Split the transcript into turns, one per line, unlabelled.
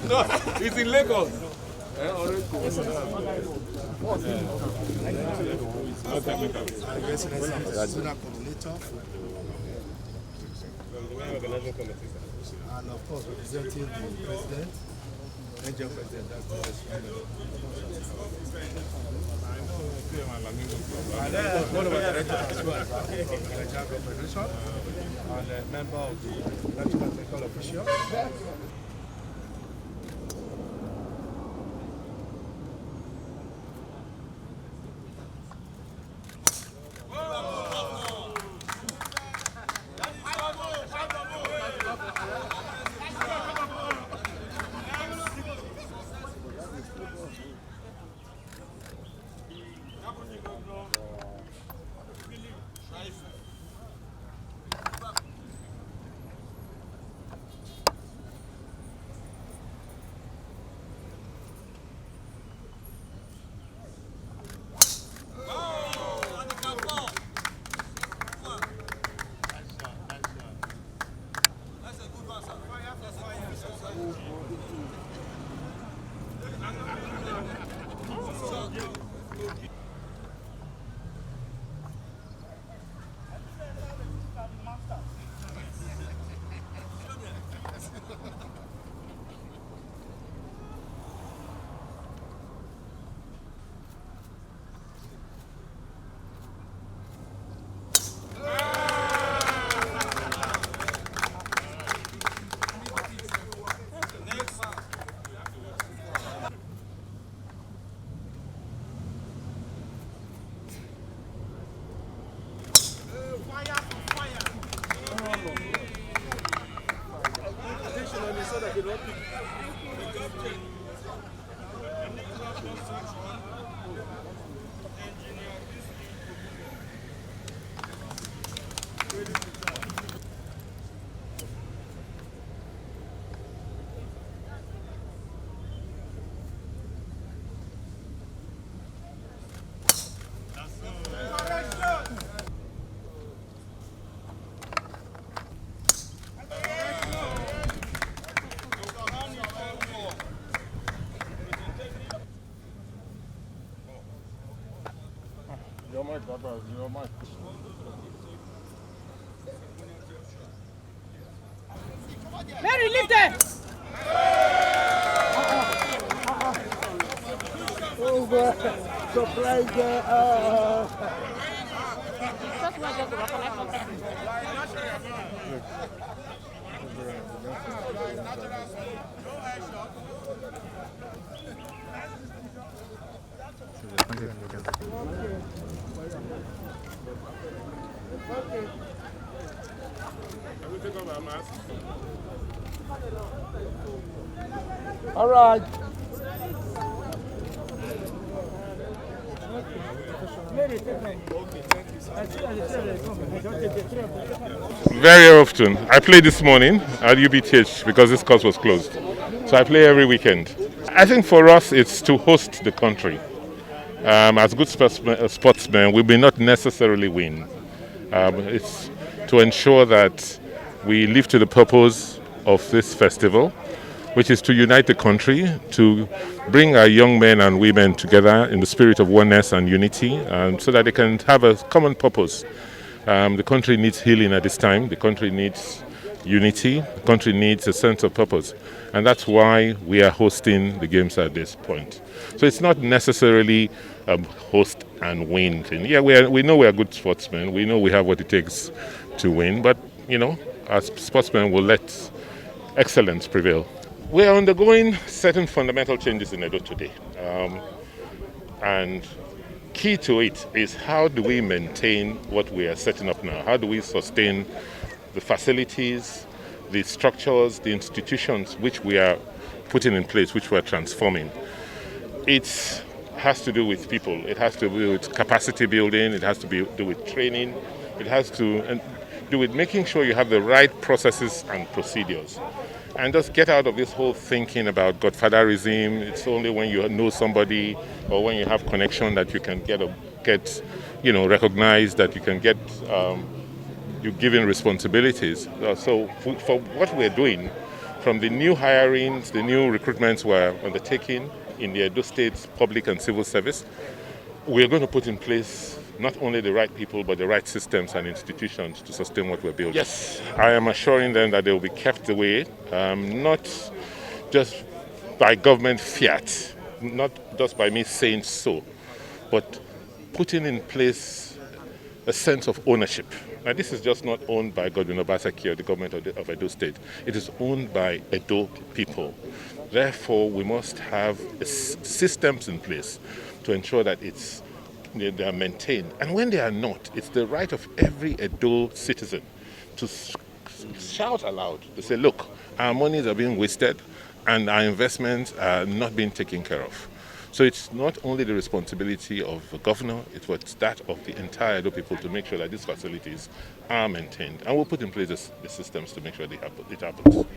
No, it's in Lagos.
And of course, representing the president, Nigerian president, that's the and then one of our directors as well, from the Nigerian Corporation, and a member of the National Technical Official.
Mary, lift it!
Surprise! All right.
Very often. I play this morning at UBTH because this course was closed. So I play every weekend. I think for us it's to host the country. As good sportsmen, we may not necessarily win. It's to ensure that we live to the purpose of this festival, which is to unite the country, to bring our young men and women together in the spirit of oneness and unity, so that they can have a common purpose. The country needs healing at this time. The country needs unity. The country needs a sense of purpose. And that's why we are hosting the games at this point. So it's not necessarily a host and win thing. Yeah, we know we are good sportsmen. We know we have what it takes to win. But, as sportsmen, we'll let excellence prevail. We are undergoing certain fundamental changes in Edo today. And key to it is how do we maintain what we are setting up now? How do we sustain the facilities, the structures, the institutions which we are putting in place, which we are transforming? It has to do with people. It has to do with capacity building. It has to do with training. It has to do with making sure you have the right processes and procedures. And just get out of this whole thinking about godfatherism. It's only when you know somebody or when you have connection that you can get recognized, that you can get you're given responsibilities. So for what we're doing, from the new hirings, the new recruitments we're undertaking in the Edo State public and civil service, we're going to put in place not only the right people, but the right systems and institutions to sustain what we're building. Yes, I am assuring them that they will be kept away, not just by government fiat, not just by me saying so, but putting in place a sense of ownership. Now, this is just not owned by Godwin Obaseki or the government of Edo State. It is owned by Edo people. Therefore, we must have systems in place to ensure that they are maintained. And when they are not, it's the right of every Edo citizen to shout aloud, to say, look, our monies are being wasted and our investments are not being taken care of. So it's not only the responsibility of the governor, it's that of the entire Edo people to make sure that these facilities are maintained. And we'll put in place the systems to make sure it happens.